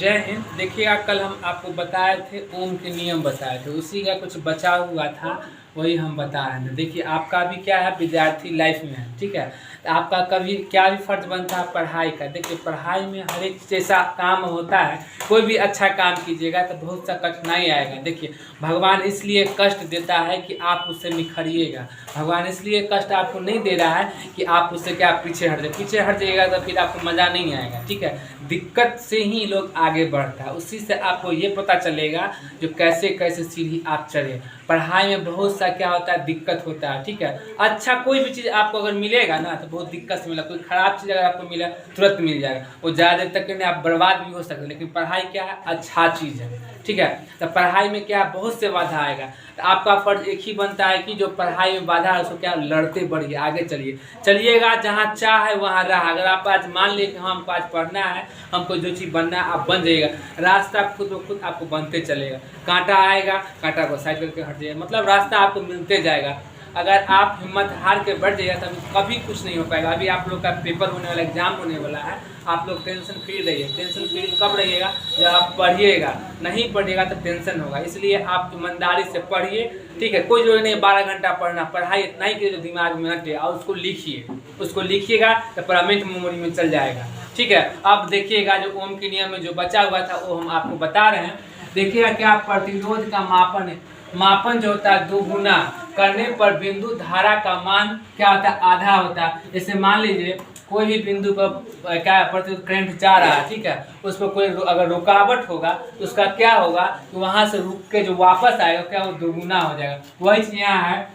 जय हिंद। देखिएगा, कल हम आपको बताए थे ओम के नियम बताए थे, उसी का कुछ बचा हुआ था, वही हम बता रहे हैं। देखिए, आपका भी क्या है, विद्यार्थी लाइफ में है, ठीक है। तो आपका कभी क्या भी फर्ज बनता है पढ़ाई का। देखिए, पढ़ाई में हर एक जैसा काम होता है, कोई भी अच्छा काम कीजिएगा तो बहुत सा कठिनाई आएगा। देखिए, भगवान इसलिए कष्ट देता है कि आप उससे निखरिएगा। भगवान इसलिए कष्ट आपको नहीं दे रहा है कि आप उससे क्या पीछे हट जाए। पीछे हट जाइएगा तो फिर आपको मज़ा नहीं आएगा, ठीक है। दिक्कत से ही लोग आगे बढ़ता है, उसी से आपको ये पता चलेगा जो कैसे कैसे सीढ़ी आप चढ़े। पढ़ाई में बहुत सा क्या होता है, दिक्कत होता है, ठीक है। अच्छा कोई भी चीज़ आपको अगर मिलेगा ना तो बहुत दिक्कत से मिलेगा। कोई ख़राब चीज़ अगर आपको मिला तुरंत मिल जाएगा, वो ज़्यादा देर तक के लिए आप बर्बाद भी हो सकते हैं। लेकिन पढ़ाई क्या है, अच्छा चीज़ है, ठीक है। तो पढ़ाई में क्या बहुत से बाधा आएगा, तो आपका फर्ज एक ही बनता है कि जो पढ़ाई में बाधा है उसको क्या लड़ते बढ़िए, आगे चलिएगा। जहाँ चाह है वहाँ राह। अगर आप आज मान लिए कि हमको आज पढ़ना है, हमको जो चीज़ बनना है, आप बन जाइएगा। रास्ता खुद ब खुद आपको बनते चलेगा। कांटा आएगा, कांटा को साइड करके हट जाइएगा, मतलब रास्ता आपको मिलते जाएगा। अगर आप हिम्मत हार के बढ़ जाइएगा तो कभी कुछ नहीं हो पाएगा। अभी आप लोग का पेपर होने वाला, एग्जाम होने वाला है, आप लोग टेंशन फ्री रहिए। टेंशन फ्री कब रहिएगा, जब आप पढ़िएगा। नहीं पढ़िएगा तो टेंशन होगा, इसलिए आप ईमानदारी से पढ़िए, ठीक है। कोई जरूरी नहीं 12 घंटा पढ़ना, पढ़ाई इतना ही कि जो दिमाग में हटे और उसको लिखिए। उसको लिखिएगा तो परमानेंट मेमोरी में चल जाएगा, ठीक है। अब देखिएगा, जो ओम के नियम में जो बचा हुआ था वो हम आपको बता रहे हैं। देखिएगा, क्या प्रतिरोध का मापन है। मापन जो होता है, दोगुना करने पर बिंदु धारा का मान क्या होता है, आधा होता है। जैसे मान लीजिए कोई भी बिंदु पर क्या प्रतिरोध करंट जा रहा है, ठीक है। उस पर कोई अगर रुकावट होगा तो उसका क्या होगा, तो वहां से रुक के जो वापस आएगा क्या वो दोगुना हो जाएगा। वही चीज यहाँ है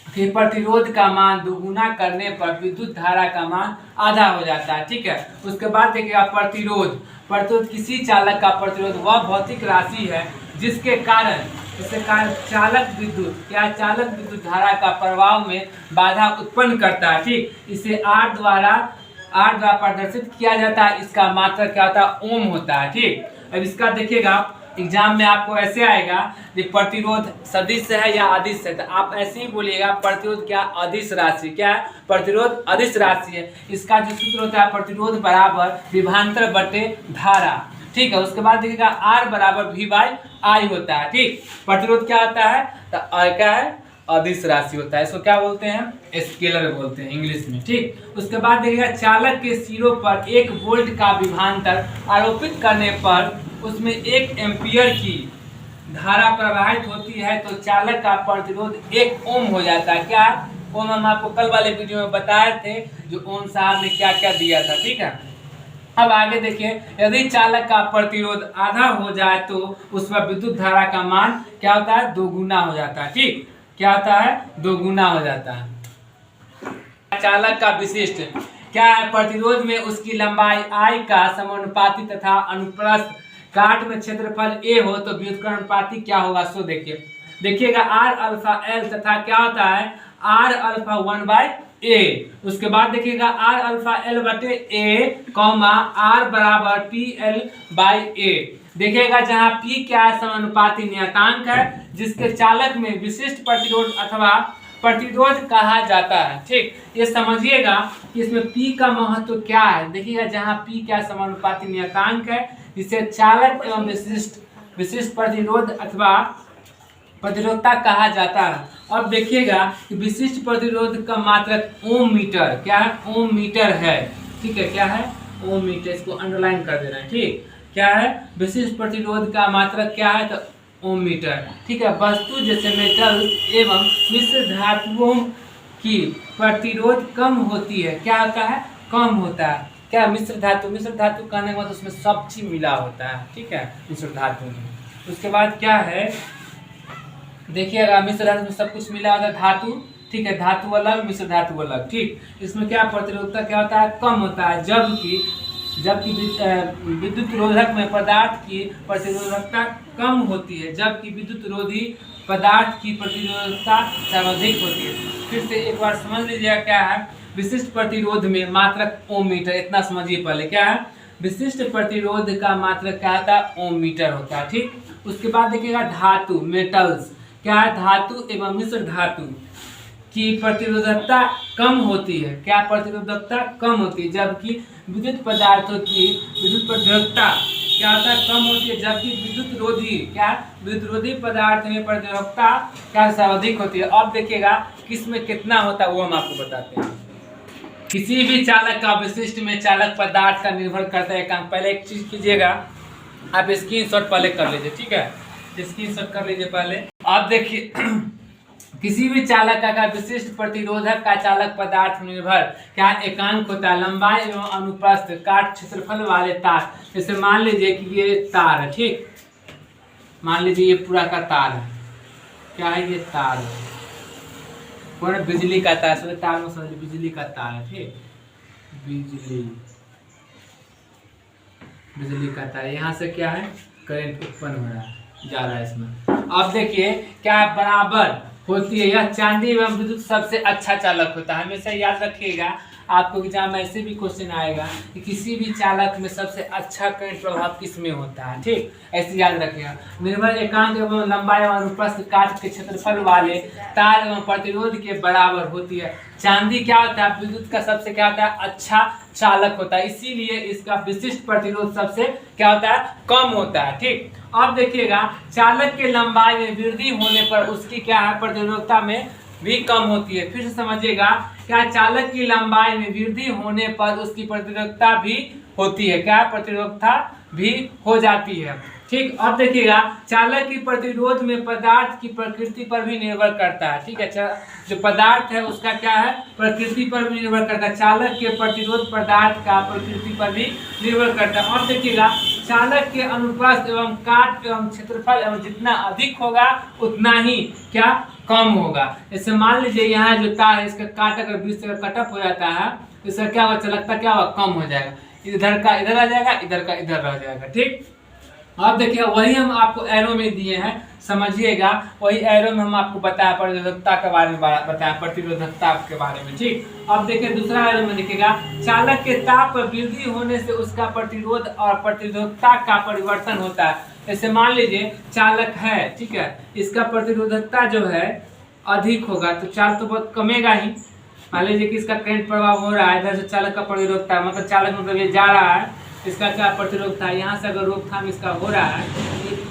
कि प्रतिरोध का मान दोगुना करने पर विद्युत धारा का मान आधा हो जाता है, ठीक है। उसके बाद देखिएगा प्रतिरोध किसी चालक का प्रतिरोध वह भौतिक राशि है जिसके कारण चालक विद्युत धारा का प्रवाह में बाधा उत्पन्न करता है, ठीक। इसे आर द्वारा प्रदर्शित किया जाता है। इसका मात्रक क्या होता है, ओम होता है, ठीक। अब इसका देखिएगा, एग्जाम में आपको ऐसे आएगा कि प्रतिरोध सदिश है या अदिश है, तो आप ऐसे ही बोलिएगा प्रतिरोध क्या, अदिश राशि। क्या है, प्रतिरोध अदिश राशि है। इसका जो सूत्र होता है, प्रतिरोध बराबर विभवांतर बटे धारा, ठीक है। उसके बाद देखिएगा आर बराबर वी बाई आई होता है, ठीक। प्रतिरोध क्या होता है, तो क्या है, अदिश राशि होता है। इसको क्या बोलते हैं, स्केलर बोलते हैं इंग्लिश में, ठीक। उसके बाद देखिएगा चालक के सिरों पर 1 वोल्ट का विभवांतर आरोपित करने पर उसमें 1 एम्पियर की धारा प्रवाहित होती है, तो चालक का प्रतिरोध 1 ओम हो जाता है। क्या ओम, हम आपको कल वाले वीडियो में बताए थे, जो ओम साहब ने क्या क्या दिया था, ठीक है। अब आगे देखिए, यदि चालक का प्रतिरोध आधा हो जाए तो उसमें विद्युत धारा का मान क्या होता है, दोगुना हो जाता है, ठीक। क्या होता है, दोगुना हो जाता है। चालक का विशिष्ट क्या है, प्रतिरोध में उसकी लंबाई I का समानुपाती तथा अनुप्रस्थ काट में क्षेत्रफल A हो तो व्युत्क्रमानुपाती क्या होगा, सो देखिएगा R अल्फा L तथा क्या होता है, R अल्फा 1/A। उसके बाद देखिएगा R अल्फा L बटे A कॉमा R बराबर PL/A। देखिएगा जहाँ P क्या है, समानुपाती नियतांक है जिसके चालक में विशिष्ट प्रतिरोध अथवा प्रतिरोध कहा जाता है, ठीक। ये समझिएगा कि इसमें P का महत्व क्या है। देखिएगा जहाँ P क्या समानुपाती नियतांक है, जिसे चालक एवं विशिष्ट प्रतिरोध अथवा प्रतिरोधता कहा जाता है। अब देखिएगा कि विशिष्ट प्रतिरोध का मात्रक ओम मीटर, क्या है, ओम मीटर है, ठीक है। क्या है, ओम मीटर, इसको अंडरलाइन कर देना है, ठीक। क्या है, विशिष्ट प्रतिरोध का मात्रक क्या है, तो ओम मीटर, ठीक है। वस्तु जैसे मेटल एवं मिश्र धातुओं की प्रतिरोध कम होती है, क्या होता है, कम होता है। क्या, मिश्र धातु कहने के बाद उसमें सब चीज मिला होता है, ठीक है, मिश्र धातु में। उसके बाद क्या है, देखिएगा मिश्र धातु में सब कुछ मिला होता है, धातु, ठीक है। धातु अलग, मिश्र धातु अलग, ठीक। इसमें क्या प्रतिरोधकता क्या होता है, कम होता है। जबकि विद्युत रोधक में पदार्थ की प्रतिरोधकता कम होती है, जबकि विद्युत रोधी पदार्थ की प्रतिरोधकता सर्वाधिक होती है। फिर से एक बार समझ लीजिएगा क्या है, विशिष्ट प्रतिरोध में मात्रक ओम मीटर, इतना समझिए पहले। क्या है, विशिष्ट प्रतिरोध का मात्रक क्या होता है, ओम मीटर होता है, ठीक। उसके बाद देखिएगा धातु, मेटल्स, क्या है, धातु एवं मिश्र धातु की प्रतिरोधकता कम होती है। क्या, प्रतिरोधकता कम होती है, जबकि विद्युत पदार्थों की विद्युत प्रतिरोधकता क्या होता है, कम होती है, जबकि विद्युत रोधी क्या विद्युत रोधी पदार्थ में प्रतिरोधकता क्या सर्वाधिक होती है। अब देखिएगा किस में कितना होता है वो हम आपको बताते हैं। किसी भी चालक का विशिष्ट में चालक पदार्थ का निर्भर करता है काम। पहले एक चीज कीजिएगा, आप स्क्रीनशॉट पहले कर लीजिए, ठीक है, स्क्रीनशॉट कर लीजिए पहले। आप देखिए किसी भी चालक का विशिष्ट प्रतिरोधक का चालक पदार्थ निर्भर क्या एकांक होता है, लंबाई एवं अनुप्रस्थ काट क्षेत्रफल वाले तार। जैसे मान लीजिए कि ये तार है, ठीक, मान लीजिए ये पूरा का तार है, क्या है ये तार है, पूरा बिजली का तार, समझ तार में समझ बिजली का तार है, ठीक, बिजली का तार, यहाँ से क्या है करंट उत्पन्न हो रहा है, जा रहा है इसमें। अब देखिए क्या बराबर होती है, यह चांदी एवं विद्युत सबसे अच्छा चालक होता है। हमेशा याद रखिएगा, आपको एग्जाम में ऐसे भी क्वेश्चन आएगा कि किसी भी चालक में सबसे अच्छा करंट प्रभाव किस में होता है, ठीक, ऐसे याद रखिएगा। निर्भर एकांक एवं लंबाई एवं अनुप्रस्थ काट के क्षेत्रफल वाले तार एवं प्रतिरोध के बराबर होती है। चांदी क्या होता है, विद्युत का सबसे क्या होता है अच्छा चालक होता है, इसीलिए इसका विशिष्ट प्रतिरोध सबसे क्या होता है कम होता है, ठीक। अब देखिएगा चालक के लंबाई में वृद्धि होने पर उसकी क्या है प्रतिरोधकता में भी कम होती है। फिर से समझिएगा, क्या चालक की लंबाई में वृद्धि होने पर उसकी प्रतिरोधकता भी होती है, क्या प्रतिरोधकता भी हो जाती है, ठीक। अब देखिएगा चालक की प्रतिरोध में पदार्थ की प्रकृति पर भी निर्भर करता है, ठीक है, जो पदार्थ है उसका क्या है प्रकृति पर भी निर्भर करता है। चालक के प्रतिरोध पदार्थ का प्रकृति पर भी निर्भर करता है। अब देखिएगा चालक के अनुप्रस्थ एवं काट एवं क्षेत्रफल एवं जितना अधिक होगा उतना ही क्या कम होगा। जैसे मान लीजिए यहाँ जो तार है इसका काट अगर बीच से कटअप हो जाता है तो इसका क्या होगा चालकता क्या होगा कम हो जाएगा, इधर का इधर आ जाएगा, इधर का इधर रह जाएगा, ठीक। अब देखिए वही हम आपको एरो में दिए हैं, समझिएगा, वही एरो में हम आपको बताया प्रतिरोधकता के बारे में बताया, प्रतिरोधकता के बारे में, ठीक। अब देखिए दूसरा एरो में देखिएगा चालक के ताप वृद्धि होने से उसका प्रतिरोध और प्रतिरोधकता का परिवर्तन होता है। जैसे मान लीजिए चालक है, ठीक है, इसका प्रतिरोधकता जो है अधिक होगा तो चाल तो बहुत कमेगा ही। मान लीजिए कि इसका करंट प्रभाव हो रहा है, इधर से चालक का प्रतिरोधकता मतलब चालक मतलब ये जा रहा है, इसका क्या प्रतिरोधकता है, यहाँ से अगर रोकथाम इसका हो रहा है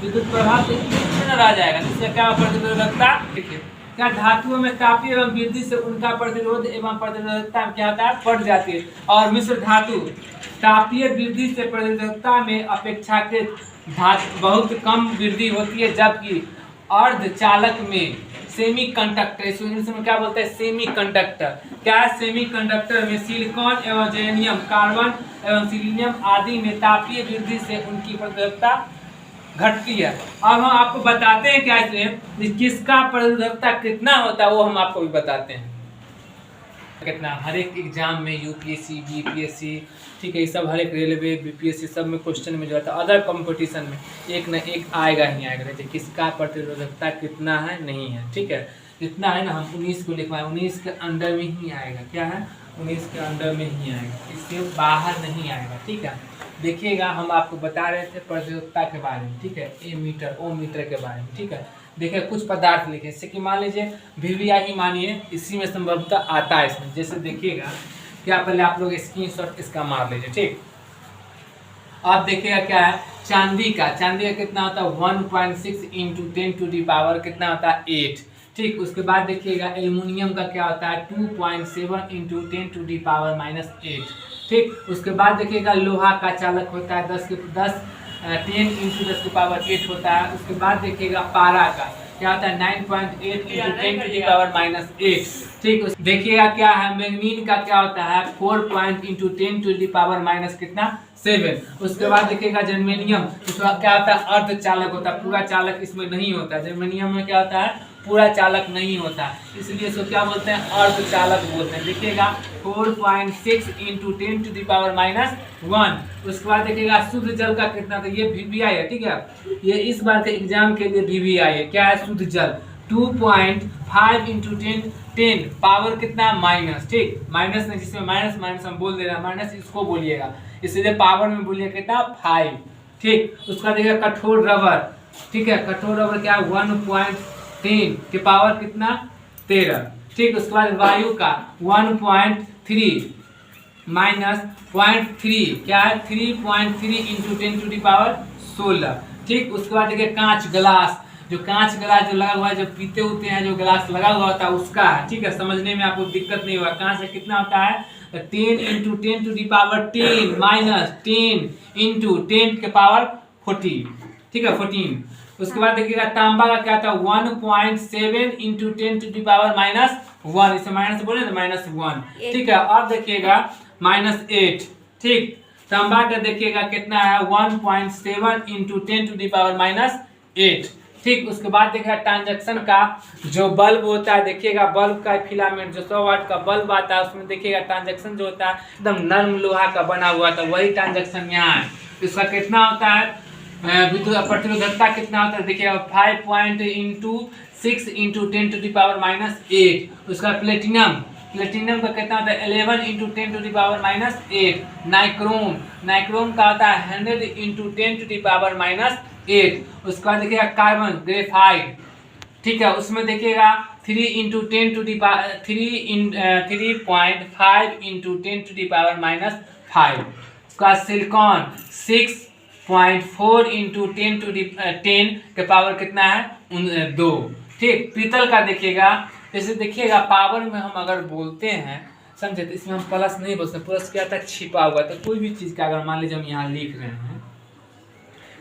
विद्युत प्रभाव से न रह जाएगा, इससे क्या प्रतिरोधकता। देखिए क्या धातुओं में तापीय एवं वृद्धि से उनका प्रतिरोध एवं प्रतिरोधकता क्या होता है बढ़ जाती है, और मिश्र धातु तापीय वृद्धि से प्रतिरोधकता में अपेक्षाकृत बहुत कम वृद्धि होती है, जबकि अर्धचालक में सेमी कंडक्टर, इंग्लिश में क्या बोलते हैं सेमी कंडक्टर, क्या है सेमी कंडक्टर में सिलिकॉन एवं जेरेनियम कार्बन एवं सिलीनियम आदि में तापीय वृद्धि से उनकी प्रतिरोधकता घटती है। अब हम आपको बताते हैं क्या इसमें किसका प्रतिरोधकता कितना होता है वो हम आपको भी बताते हैं कितना। हर एक एग्जाम में यूपीएससी बीपीएससी, ठीक है, ये सब हर एक रेलवे बीपीएससी सब में क्वेश्चन में जो आता है अदर कंपटीशन में एक न एक आएगा ही आएगा, जैसे किसका प्रतिरोधकता कितना है नहीं है, ठीक है, जितना है ना हम 19 को लिखवाएं 19 के अंडर में ही आएगा, क्या है 19 के अंडर में ही आएगा, इससे बाहर नहीं आएगा, ठीक है। देखिएगा हम आपको बता रहे थे प्रतिरोधकता के बारे में, ठीक है, ए मीटर ओ मीटर के बारे में, ठीक है। देखिए कुछ पदार्थ लिखे, जैसे कि मान लीजिए वीवीआई ही मानिए, इसी में संभवतः आता है इसमें। जैसे देखिएगा क्या पहले आप लोग स्क्रीनशॉट इसका मार लीजिए, ठीक। आप देखिएगा क्या है चांदी का कितना होता है 1.6 × 10⁻⁸ कितना होता है 8, ठीक। उसके बाद देखिएगा एल्युमिनियम का क्या होता है 2.7 × 10⁻⁻8, ठीक। उसके बाद देखिएगा लोहा का चालक होता है 10 × 10⁸ होता है। उसके बाद देखिएगा पारा का क्या होता है 9.8 × 10⁻⁸, ठीक। देखिएगा क्या है मैग्नीन का क्या होता है 4 × 10⁻⁻ कितना 7। उसके बाद देखिएगा जर्मेनियम, इसका क्या होता है अर्धचालक होता है, पूरा चालक इसमें नहीं होता, जर्मेनियम में क्या होता है पूरा चालक नहीं होता, इसलिए इसको क्या बोलते हैं अर्धचालक बोलते हैं। देखिएगा 4.6 × 10⁻⁻1। उसके बाद देखिएगा शुद्ध जल का कितना था, ये वीवीआई है, ठीक है, ये इस बार के एग्जाम के लिए वीवीआई है, क्या है शुद्ध जल 2.5 × 10 पावर कितना माइनस, ठीक, माइनस नहीं जिसमें माइनस हम बोल दे रहे हैं माइनस इसको बोलिएगा, इसलिए पावर में बोलिए कितना 5, ठीक। उसका देखिएगा कठोर रबर, ठीक है, कठोर रबर क्या 1.10 के पावर कितना 13, ठीक। उसके बाद वायु का 1.3, माइनस 0.3, क्या है 3.3 इंटू 10⁻16। ठीक, उसके बाद देखिए कांच ग्लास, जो कांच ग्लास जो लगा हुआ है, जो पीते होते हैं, जो ग्लास लगा हुआ होता है उसका है। ठीक है, समझने में आपको दिक्कत नहीं होगा। कांच का कितना होता है 10 इंटू 10⁻10 माइनस 10 इंटू 10⁻14। ठीक है 14। उसके बाद देखिएगा तांबा का क्या था 1.7 इंटू 10⁻−1, इसे माइनस बोले तो -1। ठीक है, अब देखिएगा -8। ठीक, तांबा का देखिएगा कितना है 1.7 इंटू 10⁻−8। ठीक, उसके बाद देखिएगा ट्रांजैक्शन का जो बल्ब होता है, देखिएगा बल्ब का फिलामेंट जो 100 वाट का बल्ब आता है, उसमें देखिएगा ट्रांजैक्शन जो होता है एकदम नर्म लोहा का बना हुआ था, वही ट्रांजैक्शन यहाँ है। इसका कितना होता है विद्युत प्रतिरोधकता कितना होता है, देखिएगा 5.6 इंटू 10⁻−8। उसका प्लेटिनम का कितना होता है 11 इंटू 10⁻−8। नाइक्रोम का होता है 100 इंटू 10⁻−8। उसके बाद देखिएगा कार्बन ग्रेफाइट। ठीक है, उसमें देखिएगा 3 इंटू 3.5 इंटू 10⁻5। उसका सिलिकॉन 6.4 इंटू 10 के पावर कितना है 2। ठीक, पीतल का देखिएगा, जैसे देखिएगा पावर में हम अगर बोलते हैं समझे, तो इसमें हम प्लस नहीं बोलते, प्लस क्या था छिपा हुआ। तो कोई भी चीज़ का अगर मान लीजिए हम यहाँ लिख रहे हैं,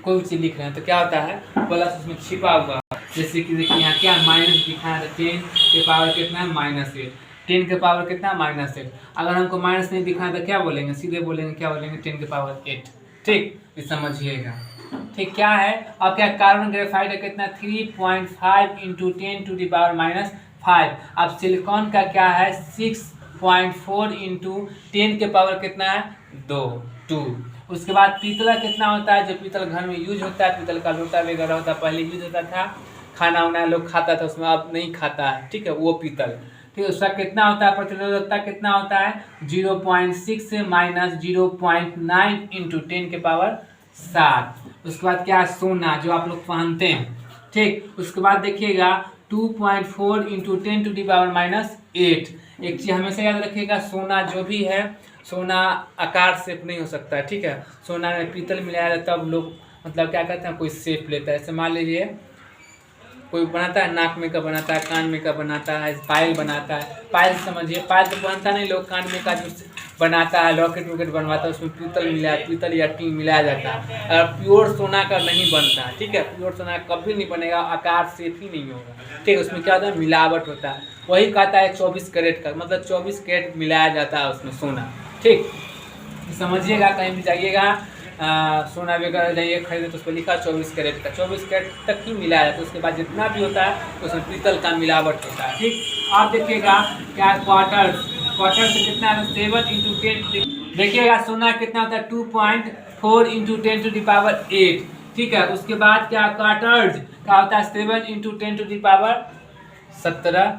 कोई भी चीज़ लिख रहे हैं, तो क्या होता है प्लस उसमें छिपा हुआ। जैसे कि देखिए यहाँ क्या माइनस लिखा है, 10 के पावर कितना है -8, 10 के पावर कितना है -8। अगर हमको माइनस नहीं दिखा है तो क्या बोलेंगे, सीधे बोलेंगे क्या बोलेंगे 10 के पावर 8। ठीक, ये समझिएगा। ठीक, क्या है अब क्या कार्बन ग्रेफाइट का कितना 3.5 इंटू 10⁻5। अब सिलिकॉन का क्या है 6.4 इंटू 10 के पावर कितना है 2। उसके बाद पीतल का कितना होता है, जो पीतल घर में यूज होता है, पीतल का लोटा वगैरह होता है, पहले यूज होता था, खाना वाना लोग खाता था उसमें, अब नहीं खाता है। ठीक है, वो पीतल। ठीक, उसका कितना होता है प्रतिरोधकता कितना होता है 0.6 से -0.9 इंटू 10 के पावर 7। उसके बाद क्या है सोना, जो आप लोग पहनते हैं। ठीक, उसके बाद देखिएगा 2.4 इंटू 10⁻8। एक चीज़ हमेशा याद रखिएगा, सोना जो भी है, सोना आकार शेप नहीं हो सकता है। ठीक है, सोना में पीतल मिलाया जाता है, तब लोग मतलब क्या कहते हैं कोई शेप लेता है। जैसे मान लीजिए कोई बनाता है, नाक में का बनाता है, कान में का बनाता है, पायल बनाता है। पायल समझिए, पायल तो बनता नहीं, लोग कान में का जो बनाता है, लॉकेट वॉकेट बनवाता है, उसमें पीतल या टीन मिलाया जाता है। और प्योर सोना का नहीं बनता है। ठीक है, प्योर सोना कभी नहीं बनेगा, आकार शेप ही नहीं होगा। ठीक है, उसमें क्या होता है मिलावट होता है, वही कहता है 24 कैरेट का, मतलब 24 कैरेट मिलाया जाता है उसमें सोना। ठीक, समझिएगा, कहीं भी जाइएगा सोना वगैरह जाइए खरीदे तो उस पर लिखा 24 कैरेट का, 24 कैरेट तक ही मिलाया जाता है। उसके बाद जितना भी होता है उसमें पीतल का मिलावट होता है। ठीक, आप देखिएगा क्या क्वार्टर से कितना है 7 इंटू 10। देखिएगा सोना कितना होता है 2.4 इंटू 10⁸। ठीक है, उसके बाद क्या क्वार्टर्स का होता है 7 इंटू 10⁻17 70।